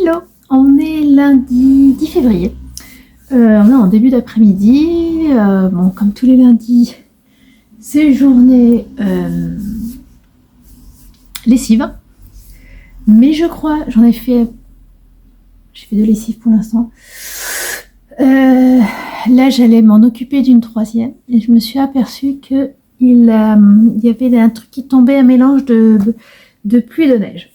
Hello, on est lundi 10 février. On est en début d'après-midi. Bon, comme tous les lundis, c'est journée lessive. Mais je crois, j'ai fait 2 lessives pour l'instant. Là, j'allais m'en occuper d'une troisième et je me suis aperçue que il y avait un truc qui tombait, un mélange de pluie et de neige.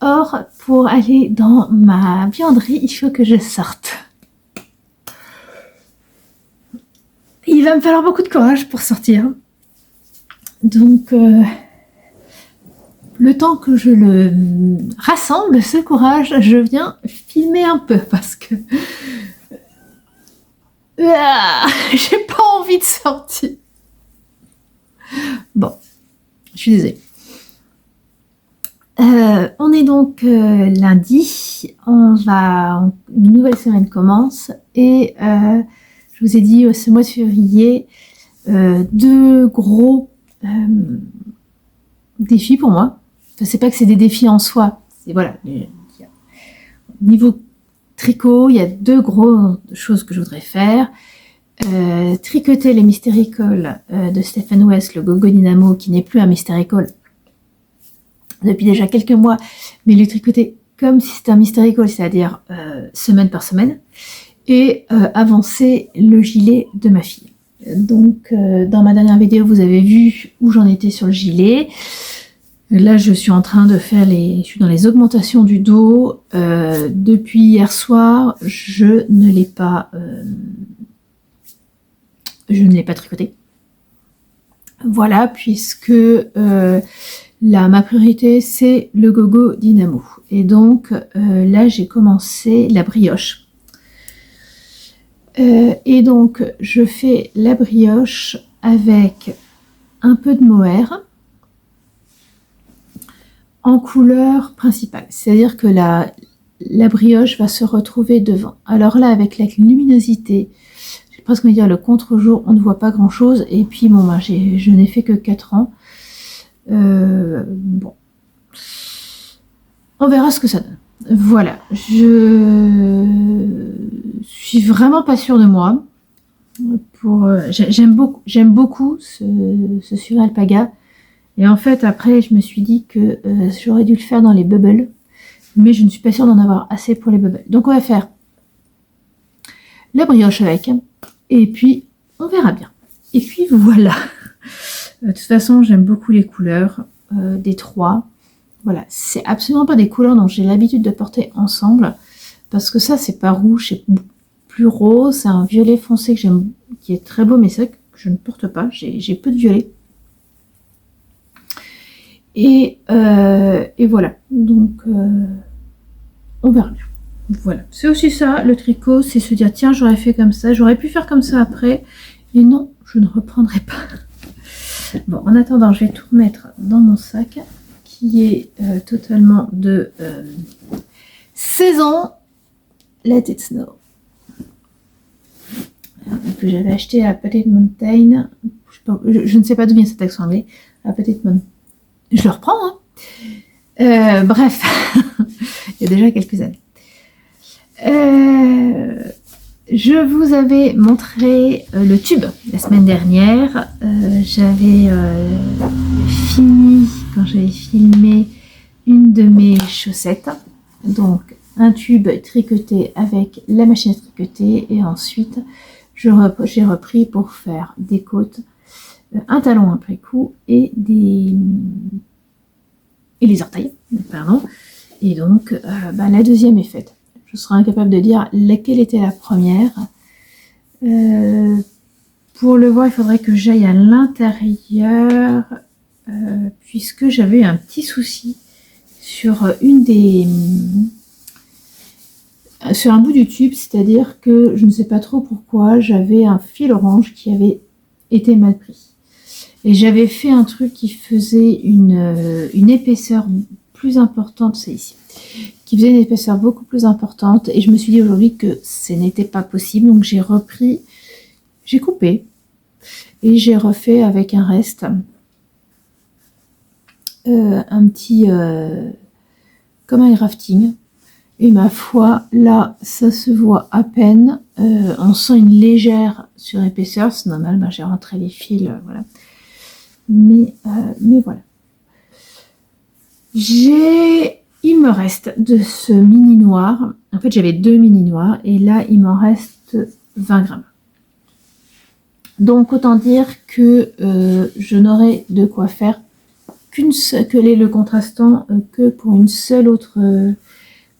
Or, pour aller dans ma vianderie, il faut que je sorte. Il va me falloir beaucoup de courage pour sortir. Donc, le temps que je le rassemble, ce courage, je viens filmer un peu parce que j'ai pas envie de sortir. Bon, je suis désolée. On est donc lundi, une nouvelle semaine commence et je vous ai dit ce mois de février 2 gros défis pour moi. Enfin, c'est pas que c'est des défis en soi, c'est voilà. Niveau tricot, il y a 2 grosses choses que je voudrais faire. Tricoter les Mystéricoles de Stephen West, le Gogo Dynamo, qui n'est plus un Mystéricole depuis déjà quelques mois, mais le tricoter comme si c'était un Mystéricole, c'est-à-dire semaine par semaine, et avancer le gilet de ma fille. Donc, dans ma dernière vidéo, vous avez vu où j'en étais sur le gilet. Là, je suis en train de faire je suis dans les augmentations du dos. Depuis hier soir, je ne l'ai pas tricoté. Voilà, puisque ma priorité, c'est le Gogo Dynamo. Et donc, là, j'ai commencé la brioche. Et donc, je fais la brioche avec un peu de mohair en couleur principale. C'est-à-dire que la brioche va se retrouver devant. Alors là, avec la luminosité, j'ai presque envie de dire le contre-jour, on ne voit pas grand-chose. Et puis, bon, je n'ai fait que 4 ans. Bon, on verra ce que ça donne. Voilà, je suis vraiment pas sûre de moi. J'aime beaucoup ce sur alpaga. Et en fait, après, je me suis dit que j'aurais dû le faire dans les bubbles, mais je ne suis pas sûre d'en avoir assez pour les bubbles. Donc, on va faire la brioche avec, et puis on verra bien. Et puis voilà. De toute façon, j'aime beaucoup les couleurs des 3. Voilà, c'est absolument pas des couleurs dont j'ai l'habitude de porter ensemble, parce que ça, c'est pas rouge, c'est plus rose, c'est un violet foncé que j'aime, qui est très beau, mais c'est vrai que je ne porte pas, j'ai peu de violet. Et voilà, donc on verra bien. Voilà, c'est aussi ça, le tricot, c'est se dire, tiens, j'aurais fait comme ça, j'aurais pu faire comme ça après, et non, je ne reprendrai pas. Bon, en attendant, je vais tout remettre dans mon sac, qui est totalement de saison Let It Snow, que j'avais acheté à Petite Mountain. Je ne sais pas d'où vient cet accent anglais. À Petite Mountain. Je le reprends, hein. Bref, il y a déjà quelques années. Je vous avais montré le tube la semaine dernière. J'avais fini, quand j'avais filmé une de mes chaussettes. Donc, un tube tricoté avec la machine à tricoter. Et ensuite, j'ai repris pour faire des côtes, un talon après coup et les orteils. Pardon. Et donc, la deuxième est faite. Je serai incapable de dire laquelle était la première. Pour le voir, il faudrait que j'aille à l'intérieur, puisque j'avais un petit souci sur sur un bout du tube, c'est-à-dire que je ne sais pas trop pourquoi, j'avais un fil orange qui avait été mal pris. Et j'avais fait un truc qui faisait une épaisseur plus importante, c'est ici, qui faisait une épaisseur beaucoup plus importante, et je me suis dit aujourd'hui que ce n'était pas possible, donc j'ai coupé et j'ai refait avec un reste un petit comme un rafting, Et ma foi, là, ça se voit à peine. On sent une légère surépaisseur. C'est normal, j'ai rentré les fils, voilà. Mais voilà. Il me reste de ce mini noir. En fait, j'avais 2 mini noirs. Et là, il m'en reste 20 grammes. Donc, autant dire que je n'aurai de quoi faire le contrastant que pour une seule autre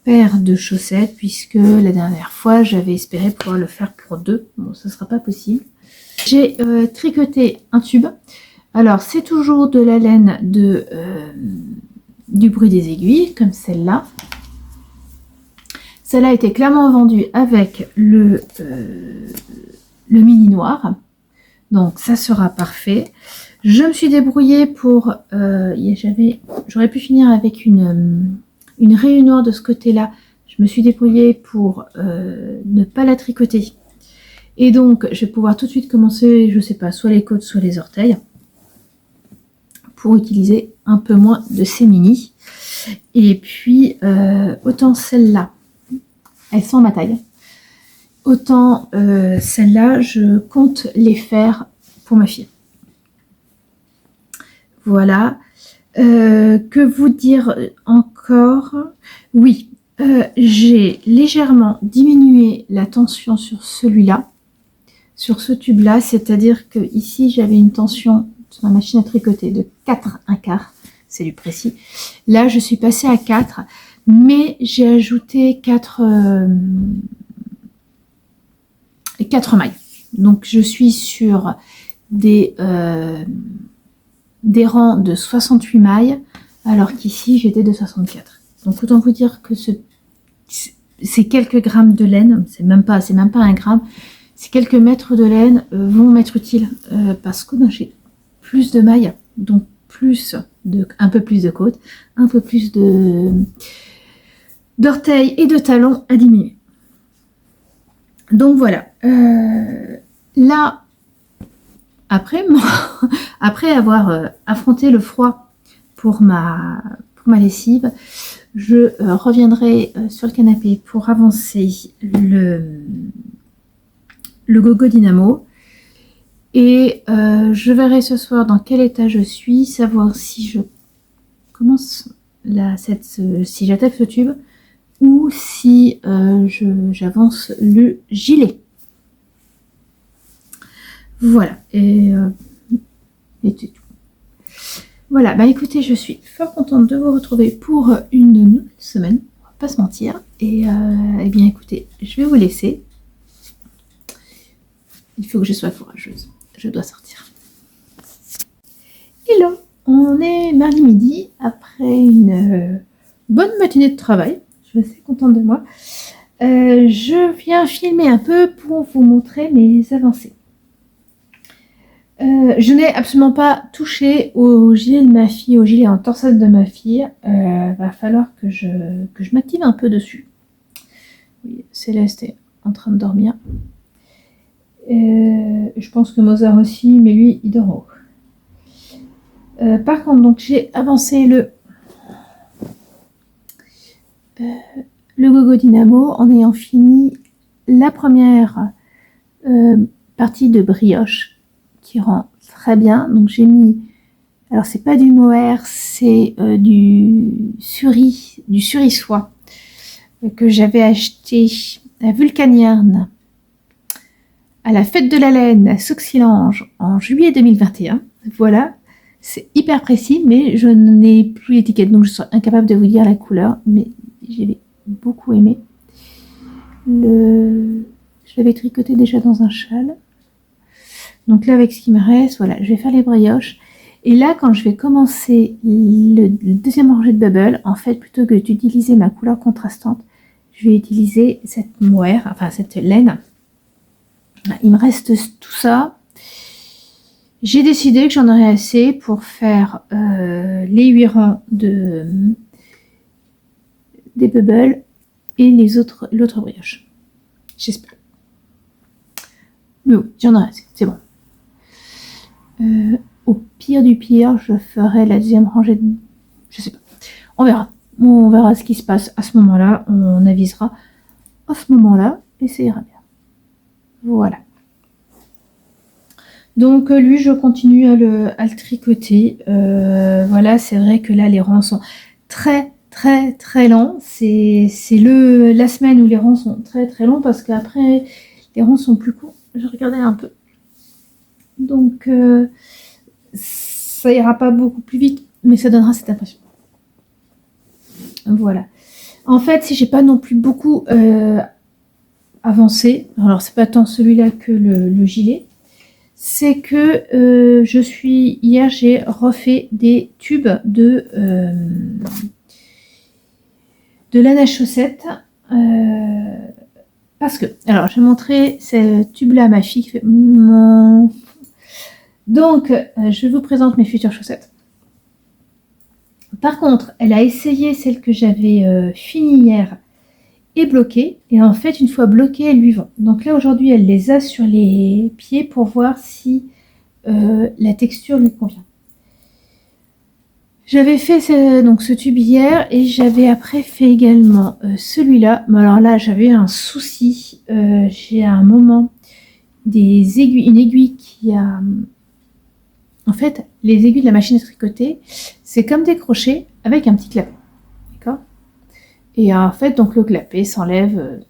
paire de chaussettes, puisque la dernière fois j'avais espéré pouvoir le faire pour 2. Bon, ça sera pas possible. J'ai tricoté un tube. Alors c'est toujours de la laine du bruit des aiguilles, comme celle-là. Celle-là a été clairement vendue avec le mini noir, donc ça sera parfait. Je me suis débrouillée pour j'aurais pu finir avec une rayure noire de ce côté-là. Je me suis débrouillée pour ne pas la tricoter. Et donc, je vais pouvoir tout de suite commencer, je sais pas, soit les côtes, soit les orteils, pour utiliser un peu moins de ces mini. Et puis, autant celles-là, elles sont à ma taille. Autant celles-là, je compte les faire pour ma fille. Voilà. Que vous dire encore? Oui, j'ai légèrement diminué la tension sur celui-là, sur ce tube-là, c'est-à-dire que ici j'avais une tension sur ma machine à tricoter de 4 1/4, c'est du précis. Là, je suis passée à 4, mais j'ai ajouté 4 mailles. Donc, je suis sur des rangs de 68 mailles, alors qu'ici j'étais de 64. Donc autant vous dire que ces quelques grammes de laine, c'est même pas 1 gramme, ces quelques mètres de laine vont m'être utiles parce que j'ai plus de mailles, donc un peu plus de côtes, un peu plus d'orteils et de talons à diminuer. Donc voilà. Là, après avoir affronté le froid pour ma lessive, je reviendrai sur le canapé pour avancer le Gogo Dynamo. Et je verrai ce soir dans quel état je suis, savoir si je commence si j'attaque ce tube ou si j'avance le gilet. Voilà, et c'est tout. Voilà, bah écoutez, je suis fort contente de vous retrouver pour une nouvelle semaine, on va pas se mentir. Et eh bien écoutez, je vais vous laisser. Il faut que je sois courageuse, je dois sortir. Hello, on est mardi midi, après une bonne matinée de travail, je suis assez contente de moi. Je viens filmer un peu pour vous montrer mes avancées. Je n'ai absolument pas touché au gilet de ma fille, au gilet en torsade de ma fille. Va falloir que je m'active un peu dessus. Oui, Céleste est en train de dormir. Je pense que Mozart aussi, mais lui, il dort en haut. Par contre, donc j'ai avancé le Gogo Dynamo en ayant fini la première partie de brioche qui rend très bien. Donc j'ai mis, alors c'est pas du mohair, c'est du suri soie que j'avais acheté à Vulcanierne à la fête de la laine à Soxilange en juillet 2021. Voilà, c'est hyper précis, mais je n'ai plus l'étiquette, donc je suis incapable de vous dire la couleur, mais j'ai beaucoup aimé. Je l'avais tricoté déjà dans un châle. Donc là, avec ce qui me reste, voilà, je vais faire les brioches. Et là, quand je vais commencer le deuxième rangée de bubble, en fait, plutôt que d'utiliser ma couleur contrastante, je vais utiliser cette mohair, enfin cette laine. Il me reste tout ça. J'ai décidé que j'en aurais assez pour faire les 8 rangs des bubbles et l'autre brioche. J'espère. Mais oui, j'en aurai assez, c'est bon. Au pire du pire, je ferai la deuxième rangée. Je sais pas. On verra. On verra ce qui se passe à ce moment-là. On avisera à ce moment-là et ça ira bien. Voilà. Donc lui, je continue à le tricoter. Voilà, c'est vrai que là, les rangs sont très lents. C'est la semaine où les rangs sont très longs parce qu'après, les rangs sont plus courts. Je regardais un peu. Donc, ça ira pas beaucoup plus vite, mais ça donnera cette impression. Voilà. En fait, si j'ai pas non plus beaucoup avancé, alors c'est pas tant celui-là que le gilet, c'est que hier j'ai refait des tubes de laine à chaussettes parce que, alors je vais montrer ce tube-là à ma fille qui fait donc je vous présente mes futures chaussettes. Par contre, elle a essayé celle que j'avais finie hier et bloquée. Et en fait, une fois bloquée, elle lui vend. Donc là, aujourd'hui, elle les a sur les pieds pour voir si la texture lui convient. J'avais fait ce tube hier et j'avais après fait également celui-là. Mais alors là, j'avais un souci. J'ai à un moment une aiguille qui a... En fait, les aiguilles de la machine à tricoter, c'est comme des crochets avec un petit clapet. D'accord ? Et en fait, donc le clapet s'enlève.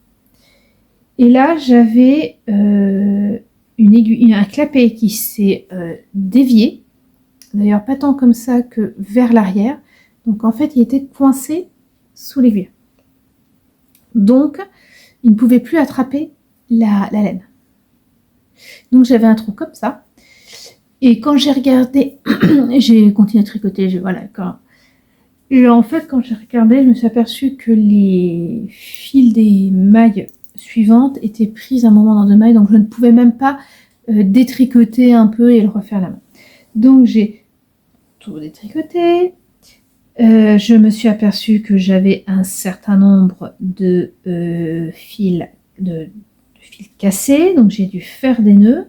Et là, j'avais une aiguille, un clapet qui s'est dévié. D'ailleurs, pas tant comme ça que vers l'arrière. Donc en fait, il était coincé sous l'aiguille. Donc, il ne pouvait plus attraper la laine. Donc j'avais un trou comme ça. Et quand j'ai regardé, j'ai continué à tricoter, voilà, et en fait, quand j'ai regardé, je me suis aperçue que les fils des mailles suivantes étaient prises à un moment dans deux mailles, donc je ne pouvais même pas détricoter un peu et le refaire à la main. Donc j'ai tout détricoté. Je me suis aperçue que j'avais un certain nombre de fils cassés, donc j'ai dû faire des nœuds.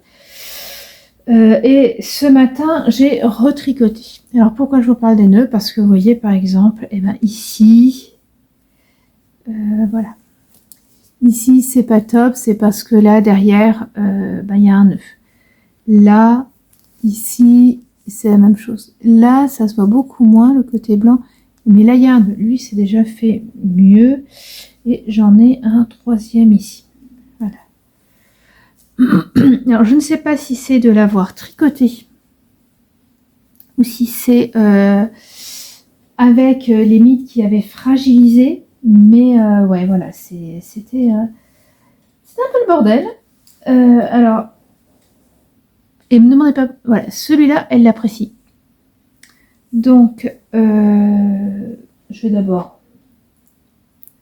Et ce matin, j'ai retricoté. Alors pourquoi je vous parle des nœuds? Parce que vous voyez par exemple, ici, voilà. Ici, c'est pas top, c'est parce que là, derrière, il y a un nœud. Là, ici, c'est la même chose. Là, ça se voit beaucoup moins, le côté blanc. Mais là, il y a un nœud. Lui, c'est déjà fait mieux. Et j'en ai un troisième ici. Voilà. Alors, je ne sais pas si c'est de l'avoir tricoté ou si c'est avec les mides qui avaient fragilisé. Mais ouais, voilà, c'était un peu le bordel. Alors, et me demandez pas... Voilà, celui-là, elle l'apprécie. Donc, je vais d'abord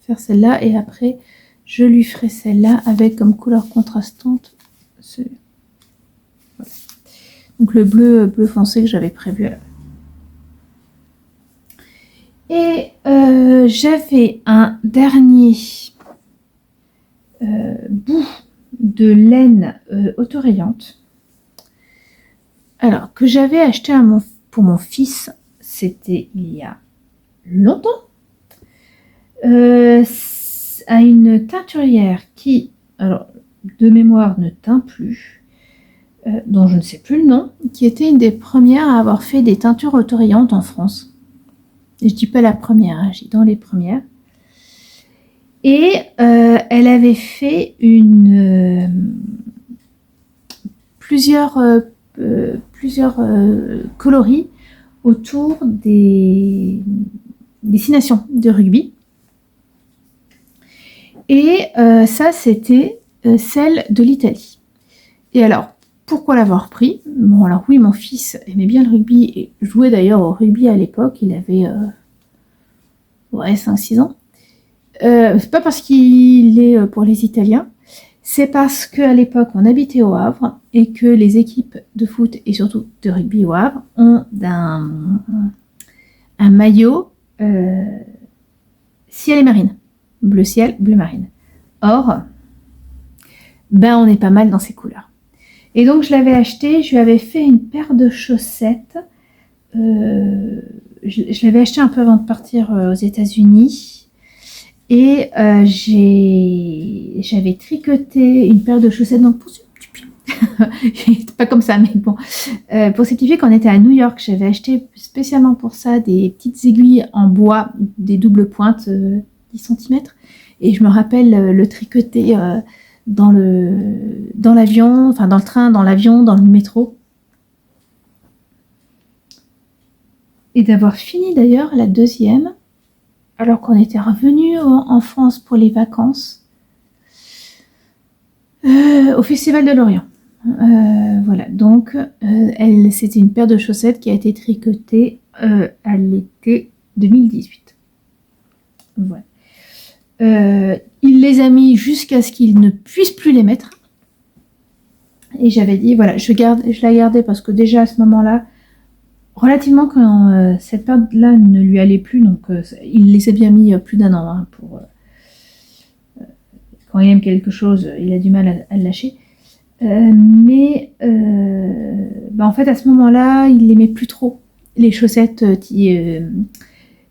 faire celle-là et après, je lui ferai celle-là avec comme couleur contrastante celui-là. Voilà. Donc le bleu foncé que j'avais prévu à la... Et j'avais un dernier bout de laine autorayante. Alors, que j'avais acheté pour mon fils, c'était il y a longtemps, à une teinturière qui, alors, de mémoire ne teint plus, dont je ne sais plus le nom, qui était une des premières à avoir fait des teintures autorayantes en France. Et je dis pas la première, hein, je dis dans les premières. Et elle avait fait plusieurs coloris autour des 6 nations de rugby. Et ça, c'était celle de l'Italie. Et alors, pourquoi l'avoir pris? Bon, alors oui, mon fils aimait bien le rugby et jouait d'ailleurs au rugby à l'époque. Il avait 5-6 ans. C'est pas parce qu'il est pour les Italiens, c'est parce qu'à l'époque, on habitait au Havre et que les équipes de foot et surtout de rugby au Havre ont un maillot ciel et marine. Bleu ciel, bleu marine. Or, on est pas mal dans ces couleurs. Et donc, je l'avais acheté, je lui avais fait une paire de chaussettes je l'avais acheté un peu avant de partir aux États-Unis. Et j'avais tricoté une paire de chaussettes. Donc, pour pas comme ça, mais bon. Pour simplifier, quand on était à New York, j'avais acheté spécialement pour ça des petites aiguilles en bois, des doubles pointes, 10 cm. Et je me rappelle le tricoter dans l'avion, enfin dans le train, dans l'avion, dans le métro. Et d'avoir fini d'ailleurs la deuxième, alors qu'on était revenu en France pour les vacances, au Festival de Lorient. Voilà, donc c'était une paire de chaussettes qui a été tricotée à l'été 2018. Voilà. Il les a mis jusqu'à ce qu'il ne puisse plus les mettre. Et j'avais dit, voilà, je la gardais parce que déjà à ce moment-là, relativement quand cette paire-là ne lui allait plus, donc il les a bien mis plus d'1 an. Hein, quand il aime quelque chose, il a du mal à le lâcher. Mais en fait, à ce moment-là, il n'aimait plus trop les chaussettes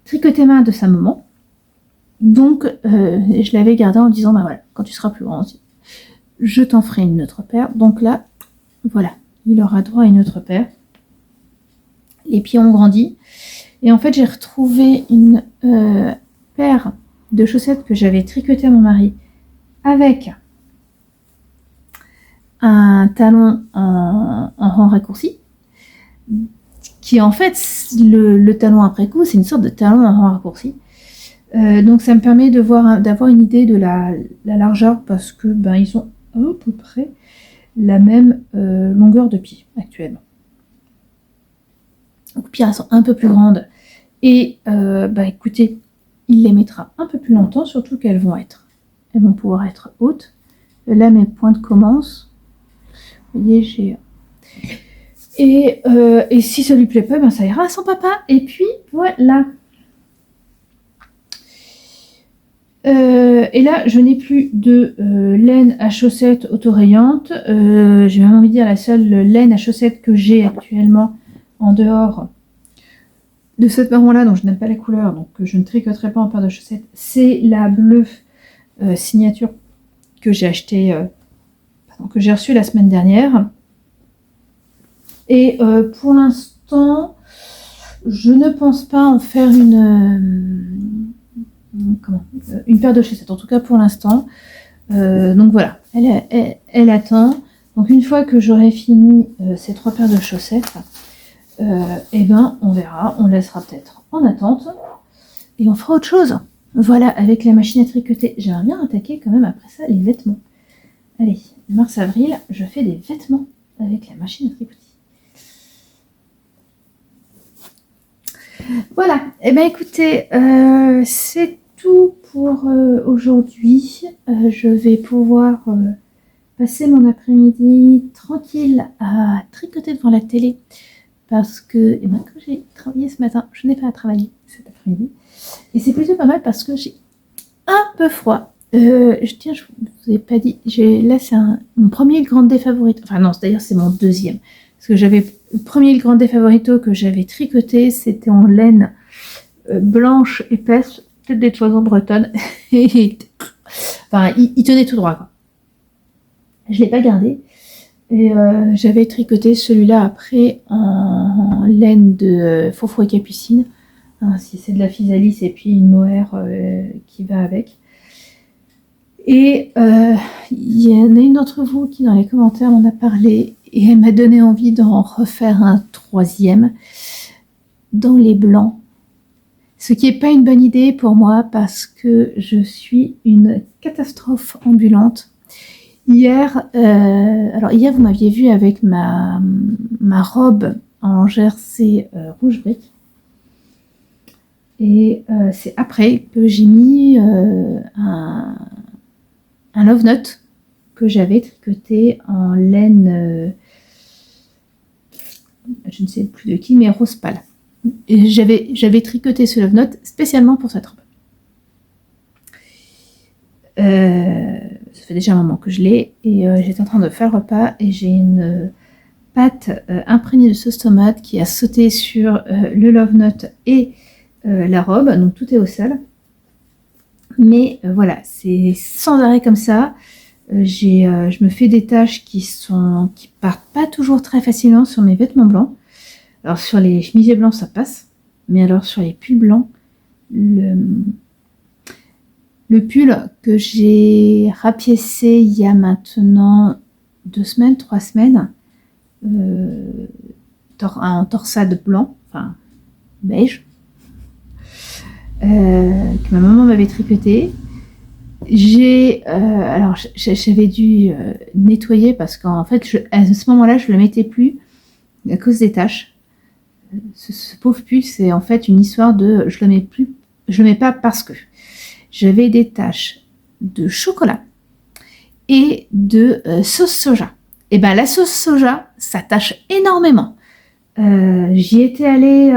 tricotées main de sa maman. Donc, je l'avais gardé en disant, voilà, quand tu seras plus grand, je t'en ferai une autre paire. Donc là, voilà, il aura droit à une autre paire. Les pieds ont grandi. Et en fait, j'ai retrouvé une paire de chaussettes que j'avais tricotées à mon mari avec un talon en rang raccourci, qui en fait, le talon après coup, c'est une sorte de talon en rang raccourci. Donc ça me permet d'avoir une idée de la largeur, parce que ils ont à peu près la même longueur de pied actuellement. Donc puis elles sont un peu plus grandes. Et écoutez, il les mettra un peu plus longtemps, surtout qu'elles vont pouvoir être hautes. Là, mes pointes commencent. Vous voyez, j'ai... Et si ça lui plaît pas, ça ira à son papa. Et puis, voilà. Et là, je n'ai plus de laine à chaussettes autorayante. J'ai même envie de dire la seule laine à chaussettes que j'ai actuellement en dehors de cette marron-là, dont je n'aime pas la couleur, donc je ne tricoterai pas en paire de chaussettes, c'est la bleue signature que j'ai achetée, que j'ai reçue la semaine dernière. Et pour l'instant, je ne pense pas en faire une paire de chaussettes, en tout cas pour l'instant. Donc voilà, elle attend. Donc une fois que j'aurai fini ces 3 paires de chaussettes, on verra, on laissera peut-être en attente et on fera autre chose. Voilà, avec la machine à tricoter. J'aimerais bien attaquer quand même après ça les vêtements. Allez, mars-avril, je fais des vêtements avec la machine à tricoter. Voilà, écoutez, c'est tout pour aujourd'hui. Je vais pouvoir passer mon après-midi tranquille à tricoter devant la télé, parce que comme j'ai travaillé ce matin, je n'ai pas à travailler cet après-midi. Et c'est plutôt pas mal parce que j'ai un peu froid. Je vous ai pas dit, là c'est mon premier Grande Favorito. Enfin non, d'ailleurs c'est mon deuxième. Parce que j'avais le premier Grande Favorito que j'avais tricoté, c'était en laine blanche épaisse, peut-être des toisons bretonnes. Il tenait tout droit, quoi. Je l'ai pas gardé. Et j'avais tricoté celui-là après en laine de Faux et Capucine. Si c'est de la physalis et puis une mohair qui va avec. Et il y en a une d'entre vous qui dans les commentaires m'en a parlé et elle m'a donné envie d'en refaire un 3e dans les blancs. Ce qui n'est pas une bonne idée pour moi parce que je suis une catastrophe ambulante. Hier, vous m'aviez vu avec ma robe en jersey rouge brique. Et c'est après que j'ai mis un love note que j'avais tricoté en laine, je ne sais plus de qui, mais rose pâle. Et j'avais tricoté ce love note spécialement pour cette robe. Ça fait déjà un moment que je l'ai et j'étais en train de faire le repas et j'ai une pâte imprégnée de sauce tomate qui a sauté sur le love nut et la robe, donc tout est au sol. Mais voilà, c'est sans arrêt comme ça. Je me fais des taches qui partent pas toujours très facilement sur mes vêtements blancs. Alors sur les chemisiers blancs ça passe, mais alors sur les pulls blancs, le pull que j'ai rapiécé il y a maintenant 2 semaines, 3 semaines, en torsade blanc, enfin beige, que ma maman m'avait tricoté. J'avais dû nettoyer parce qu'en fait, à ce moment-là, je le mettais plus à cause des taches. Ce pauvre pull, c'est en fait une histoire de je le mets pas parce que j'avais des taches de chocolat et de sauce soja. Et ben la sauce soja, ça tâche énormément. J'y étais allée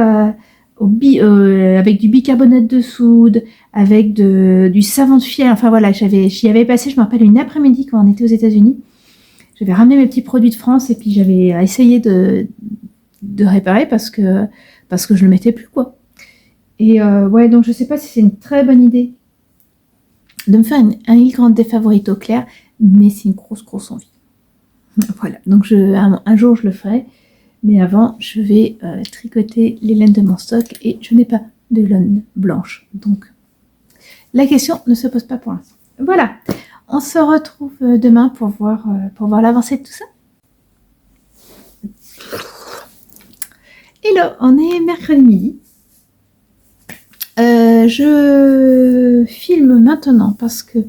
avec du bicarbonate de soude, avec du savon de fiel. Enfin voilà, j'y avais passé, je me rappelle, une après-midi quand on était aux États-Unis. J'avais ramené mes petits produits de France et puis j'avais essayé de réparer parce que je le mettais plus, quoi. Et ouais, donc je sais pas si c'est une très bonne idée de me faire un Il Grande des Favoritos clair, mais c'est une grosse envie. Voilà, donc un jour je le ferai, mais avant je vais tricoter les laines de mon stock et je n'ai pas de laine blanche, donc la question ne se pose pas pour l'instant. Voilà, on se retrouve demain pour voir l'avancée de tout ça. Hello, on est mercredi midi. Je filme maintenant parce que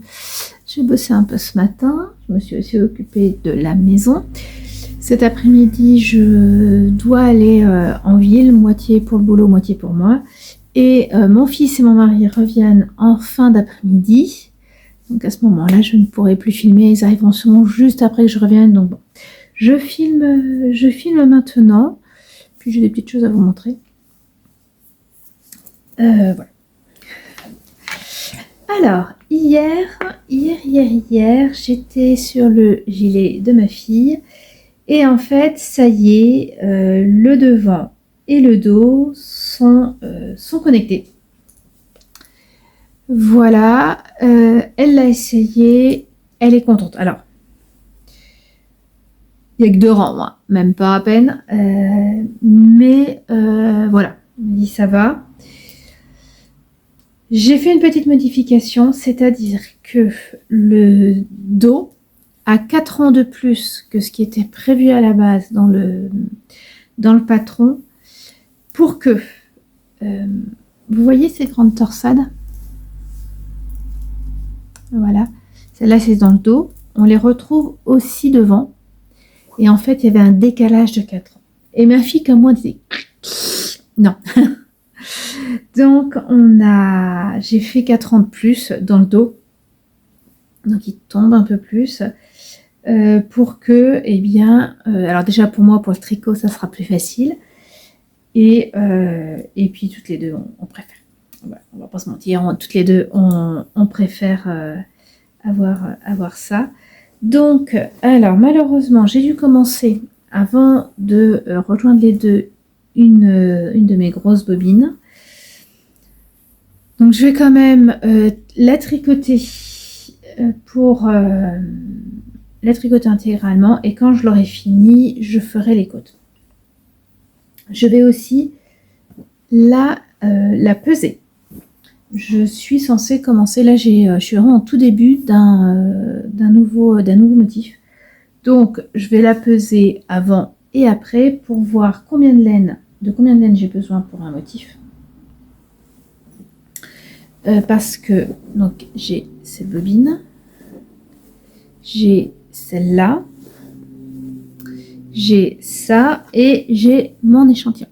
j'ai bossé un peu ce matin. Je me suis aussi occupée de la maison. Cet après-midi, je dois aller en ville, moitié pour le boulot, moitié pour moi. Et mon fils et mon mari reviennent en fin d'après-midi. Donc à ce moment-là, je ne pourrai plus filmer. Ils arriveront sûrement juste après que je revienne. Donc bon, je filme maintenant. Puis j'ai des petites choses à vous montrer. Voilà. Alors, hier, j'étais sur le gilet de ma fille. Et en fait, ça y est, le devant et le dos sont connectés. Voilà, elle l'a essayé, elle est contente. Alors, il n'y a que 2 rangs, moi, même pas à peine. Mais voilà, elle me dit ça va. J'ai fait une petite modification, c'est-à-dire que le dos a 4 rangs de plus que ce qui était prévu à la base dans le patron, pour que, vous voyez ces grandes torsades, voilà, celle-là c'est dans le dos, on les retrouve aussi devant, et en fait il y avait un décalage de 4 ans. Et ma fille comme moi disait non. Donc j'ai fait 4 ans de plus dans le dos, donc il tombe un peu plus, pour que, eh bien, alors déjà pour moi, pour le tricot, ça sera plus facile, et puis toutes les deux, on préfère. Voilà, on va pas se mentir, toutes les deux, on préfère avoir ça. Donc, alors malheureusement, j'ai dû commencer, avant de rejoindre les deux, une de mes grosses bobines. Donc je vais quand même la tricoter la tricoter intégralement, et quand je l'aurai fini, je ferai les côtes. Je vais aussi la peser. Je suis censée commencer, là je suis vraiment au tout début d'un nouveau motif. Donc je vais la peser avant et après pour voir combien de laine j'ai besoin pour un motif. Parce que donc j'ai cette bobine, j'ai celle-là, j'ai ça et j'ai mon échantillon.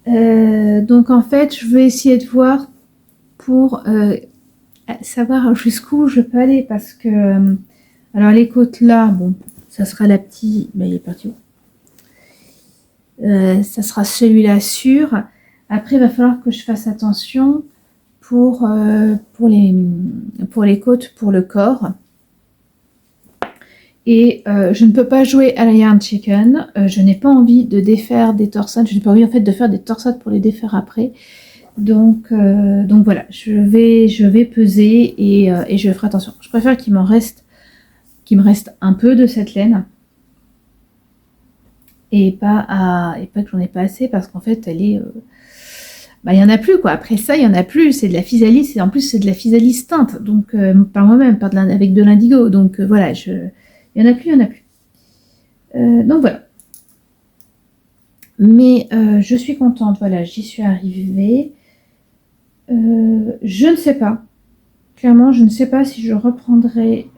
Donc en fait, je vais essayer de voir pour savoir jusqu'où je peux aller, parce que alors les côtes là, bon, ça sera la petite, ben, il est parti où, ça sera celui-là sûr. Après, il va falloir que je fasse attention pour les côtes, pour le corps. Et je ne peux pas jouer à la Yarn Chicken. Je n'ai pas envie de défaire des torsades. Je n'ai pas envie en fait de faire des torsades pour les défaire après. Donc voilà, je vais peser et je ferai attention. Je préfère qu'il me reste un peu de cette laine et pas que j'en ai pas assez parce qu'en fait elle est il y en a plus quoi. Après ça il y en a plus, c'est de la physalis et en plus c'est de la physalis teinte donc par moi-même avec de l'indigo donc voilà, il y en a plus. Donc voilà. Mais je suis contente, voilà, j'y suis arrivée. Je ne sais pas. Clairement, je ne sais pas si je reprendrai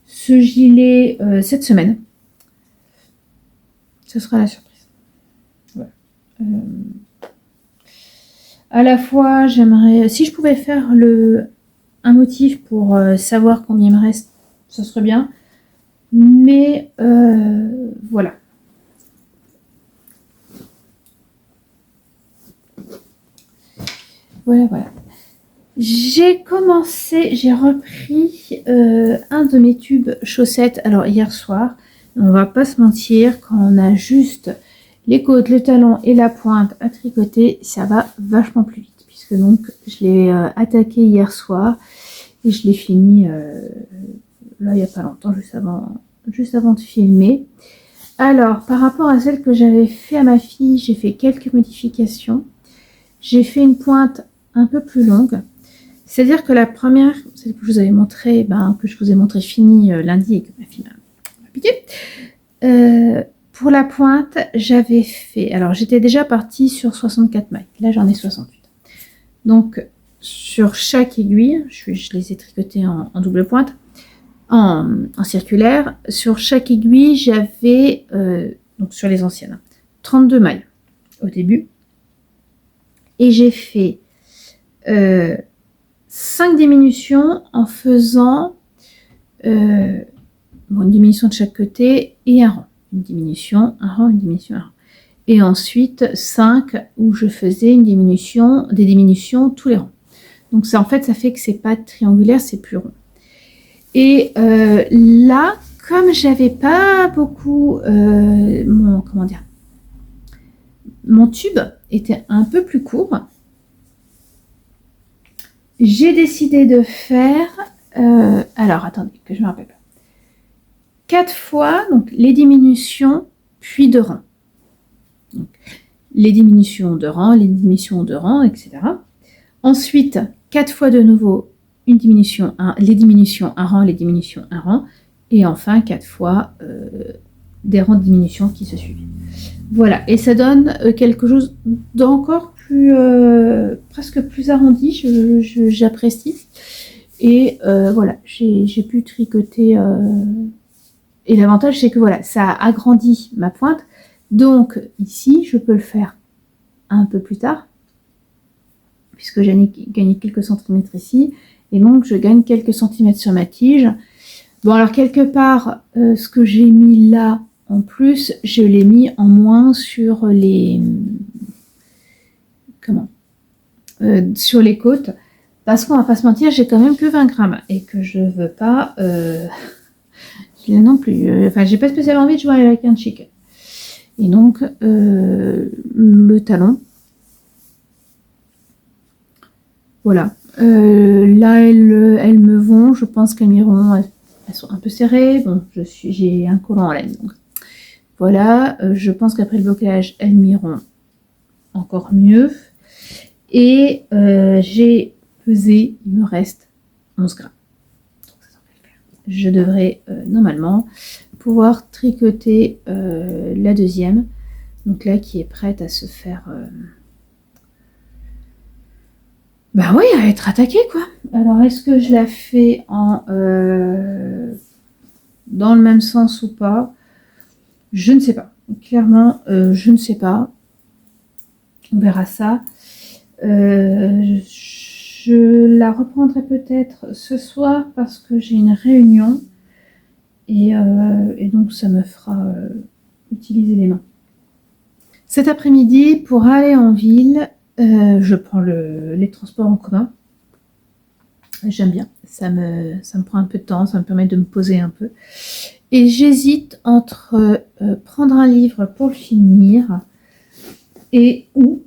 ce gilet cette semaine. Ce sera la surprise. Voilà. À la fois, j'aimerais... Si je pouvais faire un motif pour savoir combien il me reste, ce serait bien. Mais voilà. Voilà. J'ai repris un de mes tubes chaussettes, alors hier soir, on va pas se mentir, quand on a juste les côtes, le talon et la pointe à tricoter, ça va vachement plus vite, puisque donc je l'ai attaqué hier soir et je l'ai fini là il n'y a pas longtemps, juste avant de filmer. Alors, par rapport à celle que j'avais fait à ma fille, j'ai fait quelques modifications. J'ai fait une pointe un peu plus longue. C'est-à-dire que la première, celle que je vous avais montré, finie lundi et que ma fille m'a piqué. Pour la pointe, j'avais fait... Alors, j'étais déjà partie sur 64 mailles. Là, j'en ai 68. Donc, sur chaque aiguille, je les ai tricotées en double pointe, en circulaire. Sur chaque aiguille, j'avais, donc sur les anciennes, 32 mailles au début. Et j'ai fait 5 diminutions en faisant une diminution de chaque côté et un rang. Une diminution, un rang, une diminution, un rang. Et ensuite 5 où je faisais des diminutions tous les rangs. Donc ça, en fait, ça fait que c'est pas triangulaire, c'est plus rond. Et là, comme j'avais pas beaucoup mon tube était un peu plus court, j'ai décidé de faire alors attendez que je me rappelle pas, 4 fois donc les diminutions puis de rang, donc, les diminutions de rang, etc. Ensuite 4 fois de nouveau les diminutions un rang, et enfin 4 fois des rangs de diminution qui se suivent. Voilà, et ça donne quelque chose d'encore plus presque plus arrondi, j'apprécie. Et voilà, j'ai pu tricoter. Et l'avantage, c'est que voilà, ça agrandit ma pointe. Donc ici, je peux le faire un peu plus tard, puisque j'ai gagné quelques centimètres ici. Et donc, je gagne quelques centimètres sur ma tige. Bon, alors quelque part, ce que j'ai mis là, en plus, je l'ai mis en moins sur les... sur les côtes. Parce qu'on va pas se mentir, j'ai quand même que 20 grammes. Et que je veux pas... non plus. Enfin, j'ai pas spécialement envie de jouer avec un chicken. Et donc, le talon. Voilà. Là, elles me vont. Je pense qu'elles m'iront... Elles sont un peu serrées. Bon, j'ai un collant en laine. Donc. Voilà. Je pense qu'après le blocage, elles m'iront encore mieux. Et j'ai pesé, il me reste 11 grammes. Donc, ça devrait le faire. Je devrais normalement pouvoir tricoter la deuxième. Donc là, qui est prête à se faire... Bah oui, à être attaquée, quoi. Alors, est-ce que je la fais dans le même sens ou pas? Je ne sais pas. Clairement, je ne sais pas. On verra ça. Je la reprendrai peut-être ce soir parce que j'ai une réunion. Et donc, ça me fera utiliser les mains. Cet après-midi, pour aller en ville, je prends les transports en commun. J'aime bien. Ça me prend un peu de temps, ça me permet de me poser un peu. Et j'hésite entre prendre un livre pour le finir ou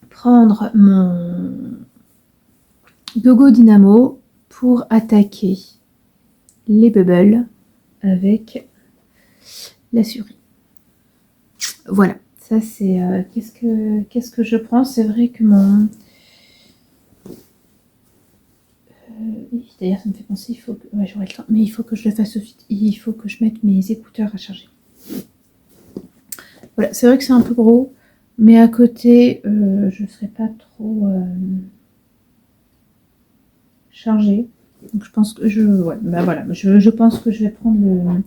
prendre mon Gogo Dynamo pour attaquer les bubbles avec la souris. Voilà, ça c'est... qu'est-ce que je prends? C'est vrai que mon... d'ailleurs ça me fait penser, il faut que... Ouais, j'aurai le temps, mais il faut que je le fasse tout de suite. Il faut que je mette mes écouteurs à charger. Voilà, c'est vrai que c'est un peu gros, mais à côté, je ne serai pas trop chargée. Donc je pense que je pense que je vais prendre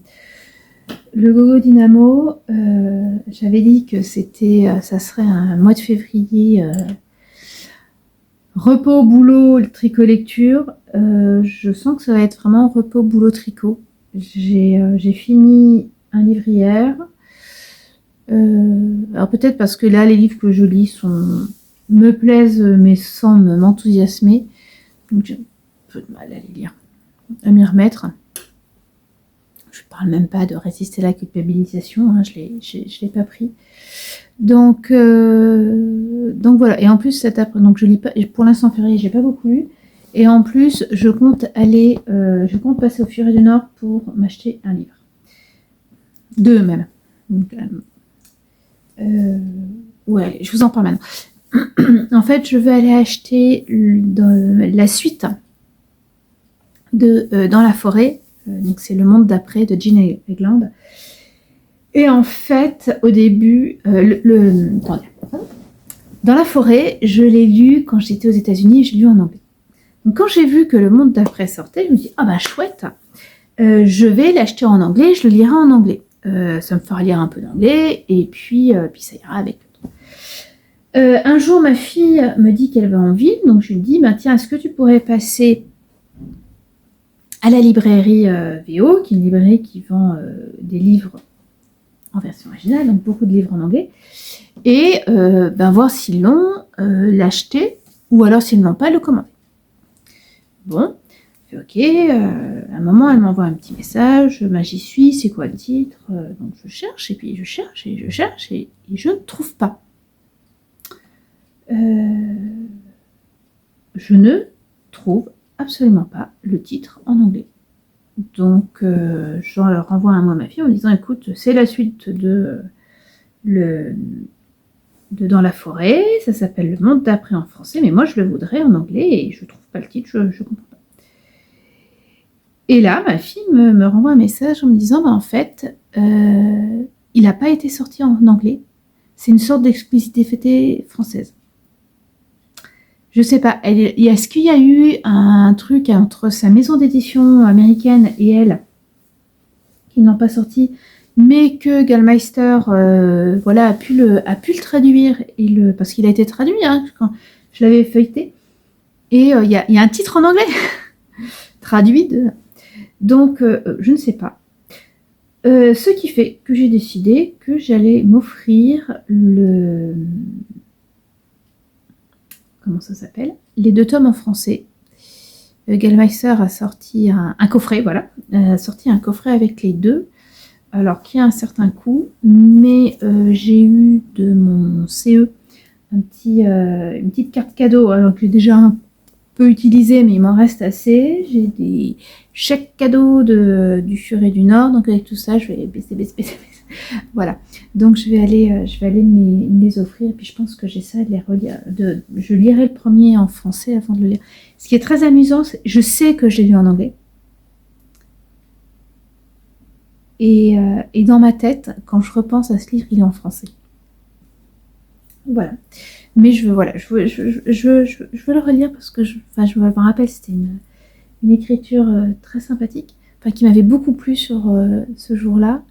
le Gogo Dynamo. J'avais dit que ça serait un mois de février repos, boulot, tricot, lecture. Je sens que ça va être vraiment repos, boulot, tricot. J'ai fini un livre hier. Alors peut-être parce que là, les livres que je lis me plaisent, mais sans m'enthousiasmer. Donc j'ai un peu de mal à les lire, à m'y remettre. Je ne parle même pas de résister à la culpabilisation, hein, je l'ai pas pris. Donc voilà. Et en plus, donc je lis pas, pour l'instant février, j'ai pas beaucoup lu. Et en plus, je compte passer au Furet du Nord pour m'acheter un livre. 2 même. Donc, ouais, je vous en parle maintenant. En fait, je vais aller acheter la suite de Dans la forêt. Donc c'est Le Monde d'après de Jean Egland. Et en fait, au début, Dans la forêt, je l'ai lu quand j'étais aux États-Unis, je l'ai lu en anglais. Donc quand j'ai vu que Le Monde d'après sortait, je me dis, ah bah chouette, je vais l'acheter en anglais, je le lirai en anglais. Ça me fera lire un peu d'anglais, et puis ça ira avec. Un jour, ma fille me dit qu'elle va en ville, donc je lui dis, bah, tiens, est-ce que tu pourrais passer à la librairie VO, qui est une librairie qui vend des livres en version originale, donc beaucoup de livres en anglais, et voir s'ils l'ont, l'acheter, ou alors s'ils ne l'ont pas, le commander. Bon, ok, à un moment, elle m'envoie un petit message, j'y suis, c'est quoi le titre? Donc je cherche, et puis je cherche, et je cherche, et je ne trouve pas. Je ne trouve absolument pas le titre en anglais. Donc, je renvoie un mot à ma fille en me disant, écoute, c'est la suite de Dans la forêt, ça s'appelle Le Monde d'après en français, mais moi je le voudrais en anglais et je trouve pas le titre, je comprends pas. Et là, ma fille me renvoie un message en me disant, en fait, il n'a pas été sorti en anglais, c'est une sorte d'exclusivité française. Je sais pas, est-ce qu'il y a eu un truc entre sa maison d'édition américaine et elle qui n'ont pas sorti, mais que Gallmeister a pu le traduire, parce qu'il a été traduit quand je l'avais feuilleté, et il y a un titre en anglais traduit. Donc je ne sais pas. Ce qui fait que j'ai décidé que j'allais m'offrir comment ça s'appelle, les 2 tomes en français. Gallmeister a sorti un coffret, voilà, a sorti un coffret avec les 2, alors qui a un certain coût, mais j'ai eu de mon CE une petite carte cadeau, alors que j'ai déjà un peu utilisé, mais il m'en reste assez. J'ai des chèques cadeaux du Furet du Nord, donc avec tout ça, je vais baisser. Voilà, donc je vais aller me les offrir, et puis je pense que j'essaie de les relire. Je lirai le premier en français avant de le lire. Ce qui est très amusant, je sais que je l'ai lu en anglais. Et dans ma tête, quand je repense à ce livre, il est en français. Voilà. Mais je veux le relire parce que je me rappelle, c'était une écriture très sympathique, qui m'avait beaucoup plu sur ce jour-là,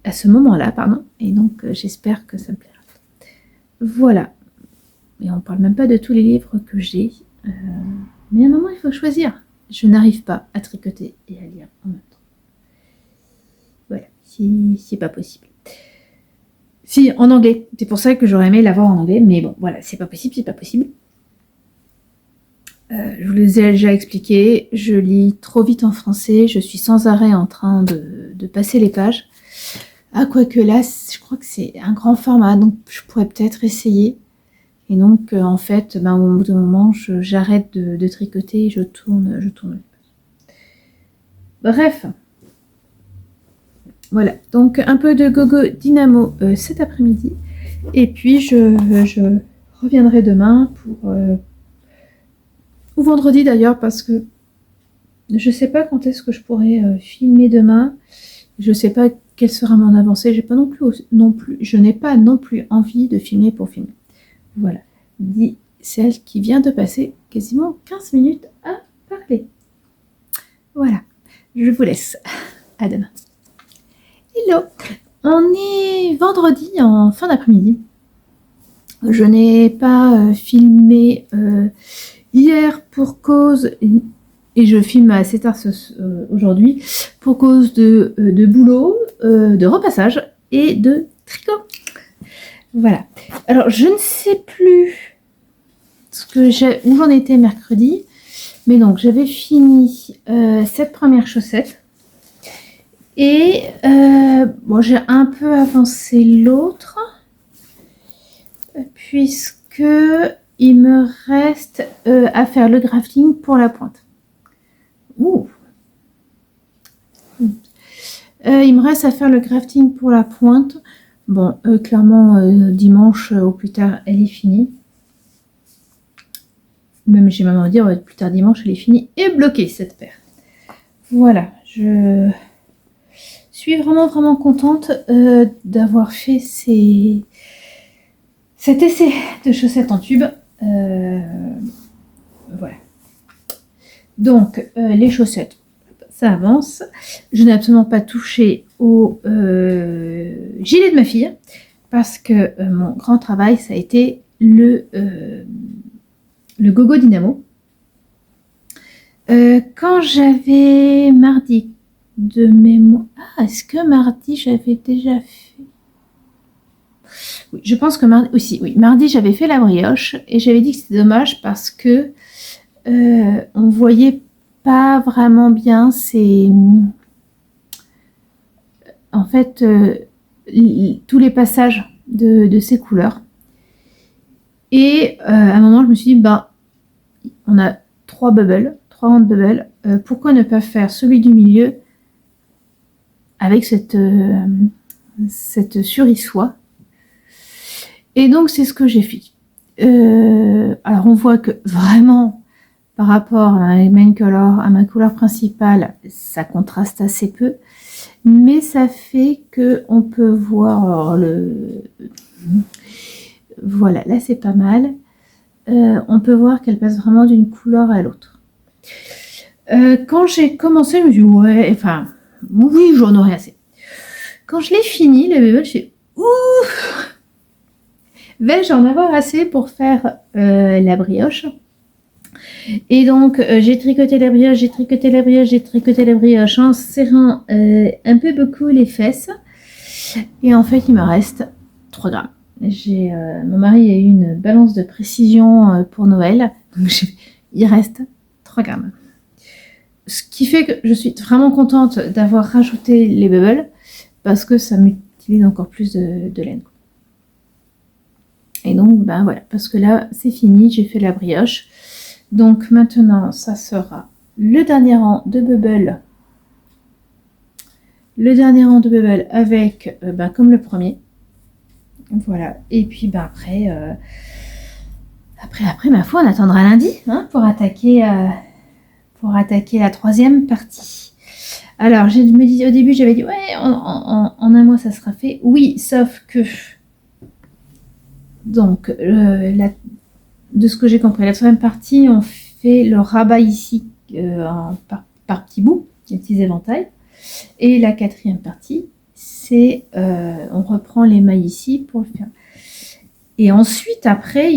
à ce moment-là, pardon. Et donc, j'espère que ça me plaira. Voilà. Et on ne parle même pas de tous les livres que j'ai. Mais à un moment, il faut choisir. Je n'arrive pas à tricoter et à lire en même temps. Voilà, c'est pas possible. Si, en anglais. C'est pour ça que j'aurais aimé l'avoir en anglais. Mais bon, voilà, c'est pas possible. Je vous les ai déjà expliqué, je lis trop vite en français, je suis sans arrêt en train de passer les pages. Ah, quoique là, je crois que c'est un grand format, donc je pourrais peut-être essayer. Et donc, en fait, au bout d'un moment, j'arrête de tricoter et je tourne les pages. Bref. Voilà, donc un peu de Gogo Dynamo cet après-midi. Et puis, je reviendrai demain pour... ou vendredi d'ailleurs, parce que je sais pas quand est-ce que je pourrais filmer demain. Je sais pas quelle sera mon avancée. Je n'ai pas non plus envie de filmer pour filmer. Voilà, dit celle qui vient de passer quasiment 15 minutes à parler. Voilà, je vous laisse. À demain. Hello, on est vendredi en fin d'après-midi. Je n'ai pas filmé hier pour cause, et je filme assez tard aujourd'hui, pour cause de boulot, de repassage et de tricot. Voilà. Alors, je ne sais plus où j'en étais mercredi, mais donc j'avais fini cette première chaussette. Et j'ai un peu avancé l'autre, puisque il me reste à faire le grafting pour la pointe. Il me reste à faire le grafting pour la pointe. Bon, clairement, dimanche au plus tard, elle est finie. Même j'ai même à dire, plus tard dimanche, elle est finie et bloquée cette paire. Voilà, je suis vraiment contente d'avoir fait cet essai de chaussettes en tube. Voilà. Donc, les chaussettes, ça avance. Je n'ai absolument pas touché au gilet de ma fille parce que mon grand travail, ça a été le Gogo Dynamo. Quand j'avais mardi de mémoire... Ah, est-ce que mardi, j'avais déjà fait... Oui, je pense que mardi... Aussi, oui. Mardi, j'avais fait la brioche et j'avais dit que c'était dommage parce que on voyait pas vraiment bien en fait, tous les passages de ces couleurs. Et à un moment, je me suis dit, on a 3 rangs de bubbles. Pourquoi ne pas faire celui du milieu avec cette sur-soie. Et donc, c'est ce que j'ai fait. Alors, on voit que vraiment, par rapport à ma couleur principale, ça contraste assez peu. Mais ça fait que on peut voir Voilà, là, c'est pas mal. On peut voir qu'elle passe vraiment d'une couleur à l'autre. Quand j'ai commencé, je me suis dit, ouais, enfin, oui, j'en aurais assez. Quand je l'ai fini, le bébé, je suis ouh, vais-je en avoir assez pour faire la brioche? Et donc, j'ai tricoté la brioche en serrant un peu beaucoup les fesses. Et en fait, il me reste 3 grammes. Mon mari a eu une balance de précision pour Noël. Donc, il reste 3 grammes. Ce qui fait que je suis vraiment contente d'avoir rajouté les bubbles parce que ça m'utilise encore plus de laine. Et donc, voilà, parce que là, c'est fini, j'ai fait la brioche. Donc maintenant, ça sera le dernier rang de bubbles. Le dernier rang de bubbles avec, comme le premier. Voilà. Et puis, après, ma foi, on attendra lundi pour attaquer la 3e partie. Alors, je me disais au début, j'avais dit, ouais, en un mois, ça sera fait. Oui, sauf que... Donc, de ce que j'ai compris, la 3e partie, on fait le rabat ici par petits bouts, des petits éventails. Et la 4e partie, c'est on reprend les mailles ici pour le faire. Et ensuite, après,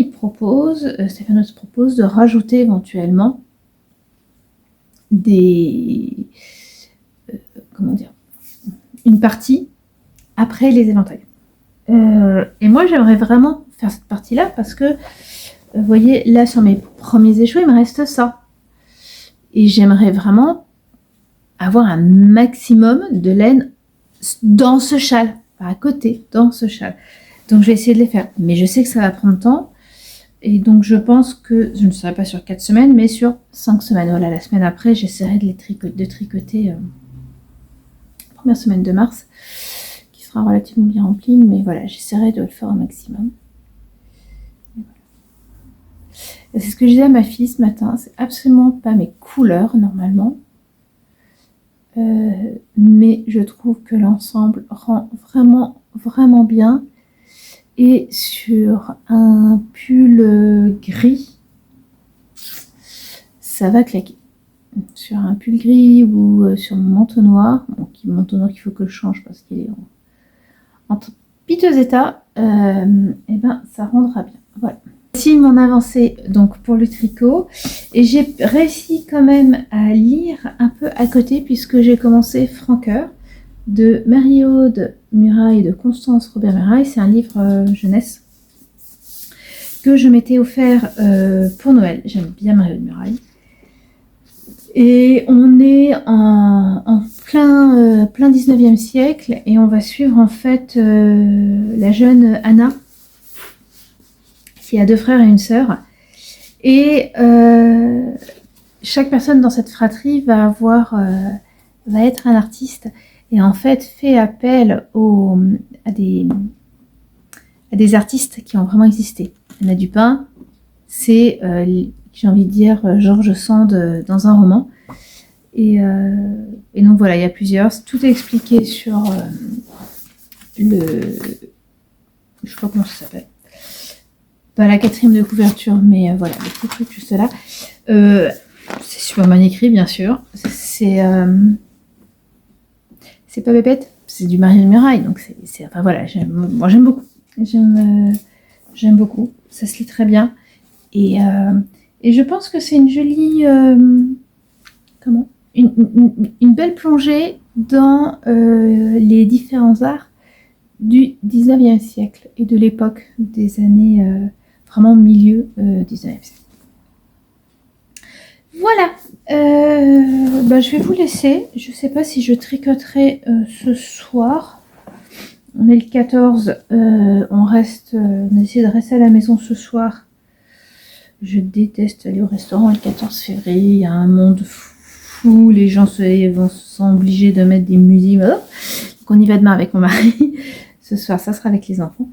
Stéphanos propose de rajouter éventuellement une partie après les éventails. Et moi, j'aimerais vraiment faire cette partie-là parce que Vous voyez, là, sur mes premiers échos, il me reste ça. Et j'aimerais vraiment avoir un maximum de laine dans ce châle, pas à côté, dans ce châle. Donc, je vais essayer de les faire. Mais je sais que ça va prendre temps. Et donc, je pense que je ne serai pas sur 4 semaines, mais sur 5 semaines. Voilà, la semaine après, j'essaierai de tricoter première semaine de mars, qui sera relativement bien remplie. Mais voilà, j'essaierai de le faire au maximum. C'est ce que je disais à ma fille ce matin, c'est absolument pas mes couleurs normalement, mais je trouve que l'ensemble rend vraiment bien. Et sur un pull gris, ça va claquer. Sur un pull gris ou sur mon manteau noir, manteau noir qu'il faut que je change parce qu'il est en piteux état, et ben ça rendra bien. Voilà. Voici mon avancée donc pour le tricot, et j'ai réussi quand même à lire un peu à côté puisque j'ai commencé Francoeur de Marie-Aude Muraille et de Constance Robert Muraille. C'est un livre jeunesse que je m'étais offert pour Noël. J'aime bien Marie-Aude Muraille. Et on est en plein 19e siècle et on va suivre en fait la jeune Anna qui a 2 frères et une sœur. Et chaque personne dans cette fratrie va être un artiste et en fait fait appel à des artistes qui ont vraiment existé. Anna Dupin, c'est, j'ai envie de dire, George Sand dans un roman. Et donc voilà, il y a plusieurs. Tout est expliqué sur je sais pas comment ça s'appelle. Pas la 4e de couverture, mais voilà, le petit truc juste là. C'est super bien écrit, bien sûr. C'est pas bébête, c'est du Marie-Aude Muraille, donc enfin voilà, moi j'aime beaucoup. J'aime beaucoup. Ça se lit très bien. Et je pense que c'est une jolie une belle plongée dans les différents arts du 19e siècle et de l'époque des années vraiment milieu 19e siècle. Voilà, je vais vous laisser. Je ne sais pas si je tricoterai ce soir. On est le 14, on essaie de rester à la maison ce soir. Je déteste aller au restaurant le 14 février, il y a un monde fou, les gens vont se sentir obligés de mettre des musiques. Donc on y va demain avec mon mari. Ce soir, ça sera avec les enfants.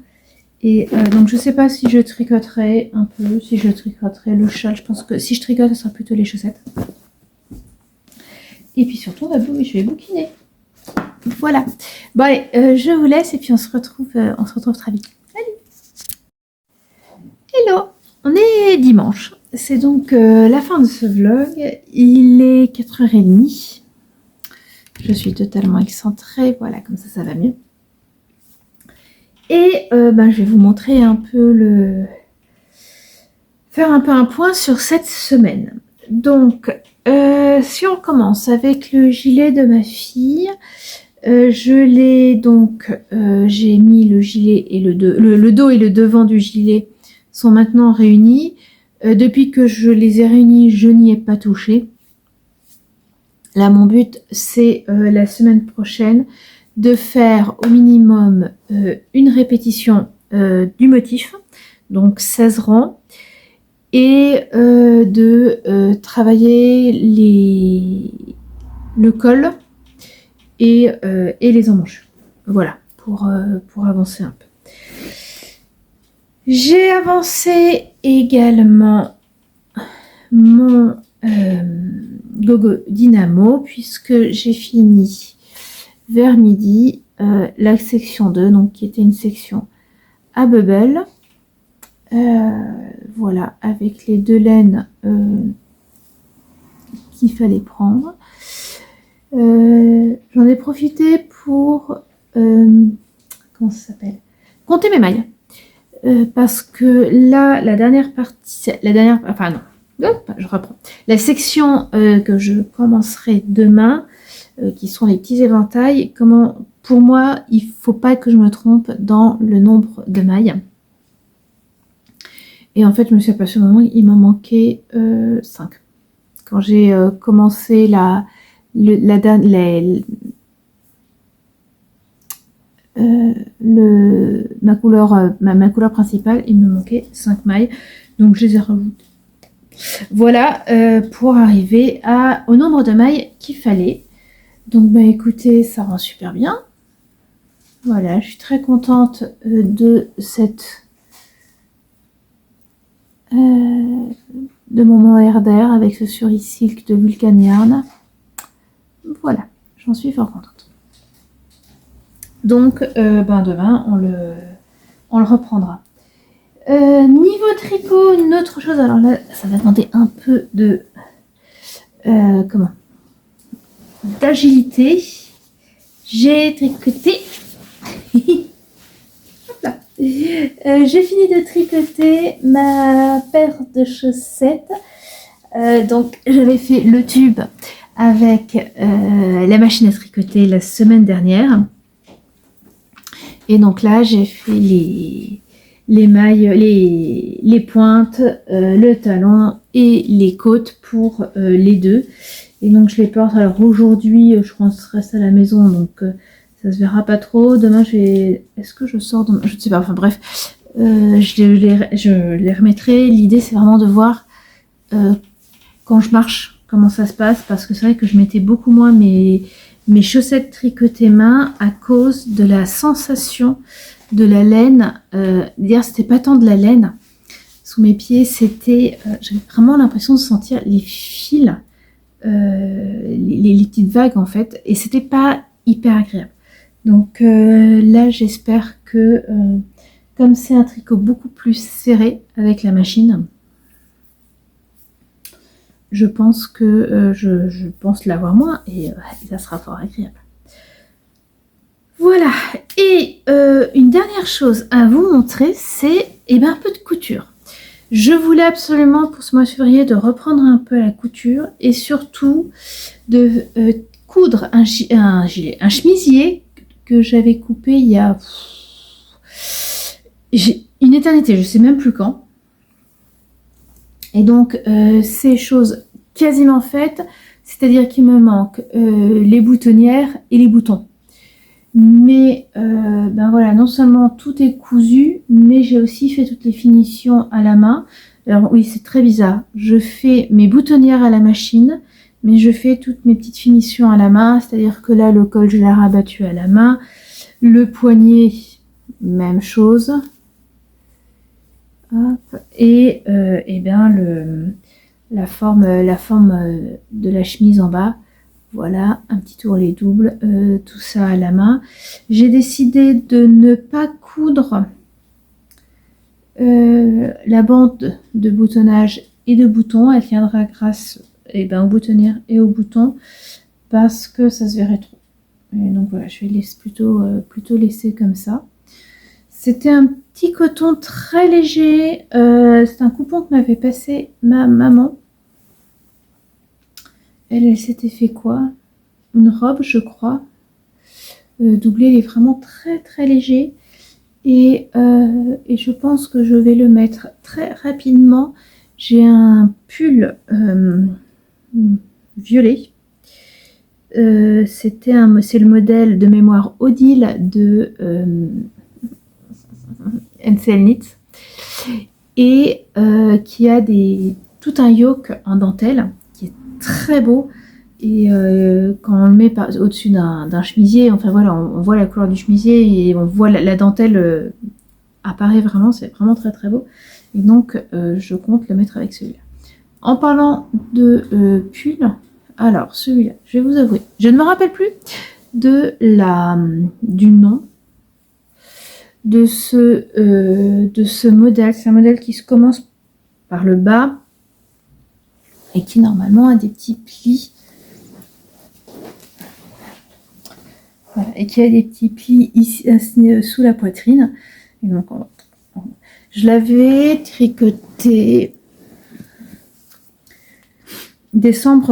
Et donc je sais pas si je tricoterai un peu, si je tricoterai le châle. Je pense que si je tricote, ce sera plutôt les chaussettes. Et puis surtout, je vais bouquiner. Voilà. Bon allez, je vous laisse et puis on se retrouve très vite. Salut. Hello. On est dimanche. C'est donc la fin de ce vlog. Il est 4h30. Je suis totalement excentrée. Voilà, comme ça va mieux. Et je vais vous montrer un peu faire un peu un point sur cette semaine. Donc, si on commence avec le gilet de ma fille, j'ai mis le gilet et le dos et le devant du gilet sont maintenant réunis. Depuis que je les ai réunis, je n'y ai pas touché. Là, mon but, c'est la semaine prochaine de faire au minimum une répétition du motif, donc 16 rangs, et de travailler le col et les emmanches. Voilà, pour avancer un peu. J'ai avancé également mon Gogo Dynamo puisque j'ai fini vers midi la section 2, donc qui était une section à bubble. Voilà, avec les 2 laines qu'il fallait prendre. J'en ai profité pour comment ça s'appelle, compter mes mailles. Parce que là, la section que je commencerai demain, qui sont les petits éventails, pour moi, il faut pas que je me trompe dans le nombre de mailles. Et en fait, je me suis aperçue au moment où il m'en manquait 5. Quand j'ai commencé ma couleur principale, il me manquait 5 mailles. Donc, je les ai rajoutées. Voilà, pour arriver au nombre de mailles qu'il fallait. Donc, bah écoutez, ça rend super bien. Voilà, je suis très contente de mon mohair d'air avec ce Suri Silk de Vulcan Yarn. Voilà, j'en suis fort contente. Donc, demain, on le reprendra. Niveau tricot, une autre chose. Alors là, ça va demander un peu de d'agilité. J'ai tricoté. J'ai fini de tricoter ma paire de chaussettes. Donc j'avais fait le tube avec la machine à tricoter la semaine dernière. Et donc là j'ai fait les mailles, les pointes, le talon et les côtes pour les deux. Et donc je les porte. Alors aujourd'hui je reste à la maison, donc ça se verra pas trop. Demain est-ce que je sors demain? Je ne sais pas, enfin bref. Je les remettrai. L'idée c'est vraiment de voir quand je marche comment ça se passe, parce que c'est vrai que je mettais beaucoup moins mes chaussettes tricotées main à cause de la sensation de la laine. D'ailleurs c'était pas tant de la laine sous mes pieds, c'était j'avais vraiment l'impression de sentir les fils, les petites vagues en fait, et c'était pas hyper agréable. Donc là j'espère que comme c'est un tricot beaucoup plus serré avec la machine, je pense que je pense l'avoir moins, et ça sera fort agréable. Voilà, et une dernière chose à vous montrer, c'est un peu de couture. Je voulais absolument pour ce mois de février de reprendre un peu la couture, et surtout de coudre un chemisier que j'avais coupé il y a une éternité, je sais même plus quand. Et donc c'est chose quasiment faite, c'est-à-dire qu'il me manque les boutonnières et les boutons. Mais voilà, non seulement tout est cousu, mais j'ai aussi fait toutes les finitions à la main. Alors oui, c'est très bizarre. Je fais mes boutonnières à la machine, mais je fais toutes mes petites finitions à la main. C'est-à-dire que là, le col, je l'ai rabattu à la main. Le poignet, même chose. Hop. Et la forme de la chemise en bas. Voilà, un petit ourlet double, tout ça à la main. J'ai décidé de ne pas coudre la bande de boutonnage et de boutons. Elle viendra grâce aux boutonnières et aux boutons, parce que ça se verrait trop. Et donc voilà, je vais plutôt laisser comme ça. C'était un petit coton très léger. C'est un coupon que m'avait passé ma maman. Elle s'était fait quoi? Une robe, je crois. Doublé, il est vraiment très très léger. Et je pense que je vais le mettre très rapidement. J'ai un pull violet. C'est le modèle de mémoire Odile de NCL Knits. Et qui a tout un yoke en dentelle qui est très beau, et quand on le met au-dessus d'un chemisier, enfin voilà, on voit la couleur du chemisier et on voit la dentelle apparaît vraiment, c'est vraiment très très beau, et donc je compte le mettre avec celui-là. En parlant de pull, alors celui-là, je vais vous avouer, je ne me rappelle plus du nom de ce modèle. C'est un modèle qui se commence par le bas et qui normalement a des petits plis. Voilà, et qui a des petits plis ici sous la poitrine. Et donc je l'avais tricoté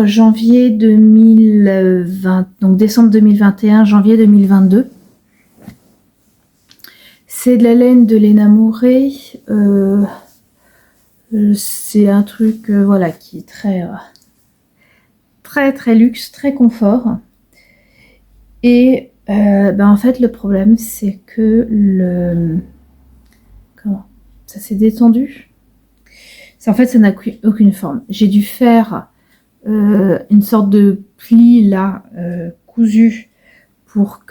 janvier 2020, donc décembre 2021, janvier 2022. C'est de la laine de Léna Mouret. C'est un truc voilà, qui est très luxe, très confort. Et en fait, le problème, c'est que comment ça s'est détendu. En fait, ça n'a aucune forme. J'ai dû faire une sorte de pli là, cousu, pour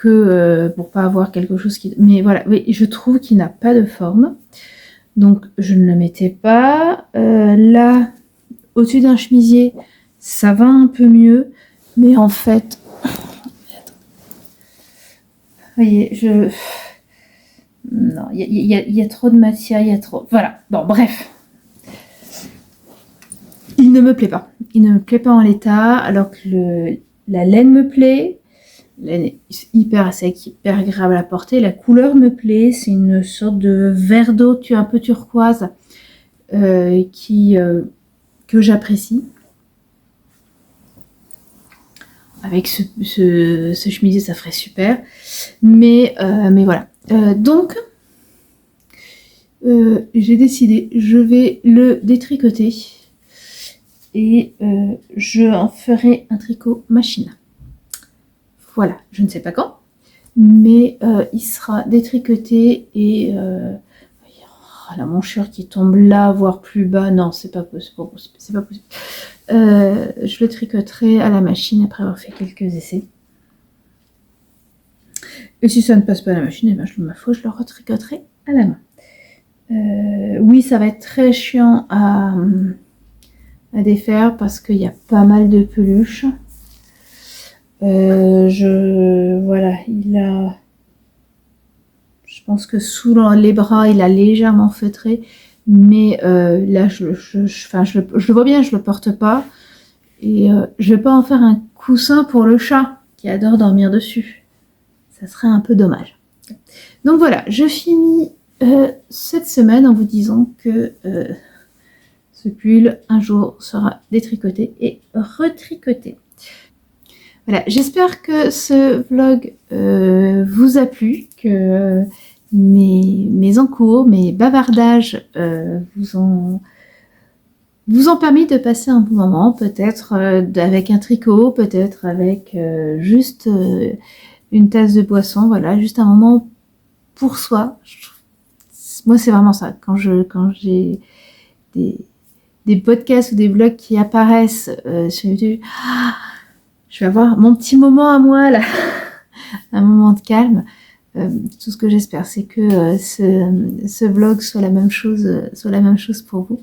pas avoir quelque chose qui... Mais voilà, oui, je trouve qu'il n'a pas de forme. Donc, je ne le mettais pas. Là, au-dessus d'un chemisier, ça va un peu mieux. Mais en fait... Vous voyez, non, il y a trop de matière, il y a trop... Voilà, bon, bref. Il ne me plaît pas. Il ne me plaît pas en l'état, alors que la laine me plaît. La laine est hyper sec, hyper agréable à porter. La couleur me plaît. C'est une sorte de vert d'eau un peu turquoise que j'apprécie. Avec ce chemisier, ça ferait super. Mais voilà. Donc, j'ai décidé, je vais le détricoter. Et je en ferai un tricot machine. Voilà, je ne sais pas quand, mais il sera détricoté et la manchure qui tombe là, voire plus bas, non, c'est pas possible. Je le tricoterai à la machine après avoir fait quelques essais. Et si ça ne passe pas à la machine, je le retricoterai à la main. Oui, ça va être très chiant à défaire parce qu'il y a pas mal de peluches. Voilà, je pense que sous les bras, il a légèrement feutré, mais là, je le vois bien, je le porte pas, et je vais pas en faire un coussin pour le chat qui adore dormir dessus. Ça serait un peu dommage. Donc voilà, je finis cette semaine en vous disant que ce pull un jour sera détricoté et retricoté. Voilà, j'espère que ce vlog vous a plu, que mes encours, mes bavardages vous ont permis de passer un bon moment, peut-être avec un tricot, peut-être avec juste une tasse de boisson, voilà, juste un moment pour soi. Moi, c'est vraiment ça. Quand j'ai des podcasts ou des vlogs qui apparaissent sur YouTube, je vais avoir mon petit moment à moi, là, un moment de calme. Tout ce que j'espère, c'est que ce vlog soit la même chose pour vous.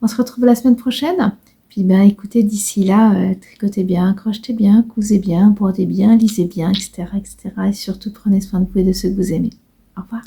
On se retrouve la semaine prochaine. Puis écoutez, d'ici là, tricotez bien, crochetez bien, cousez bien, brodez bien, lisez bien, etc., etc. Et surtout, prenez soin de vous et de ceux que vous aimez. Au revoir.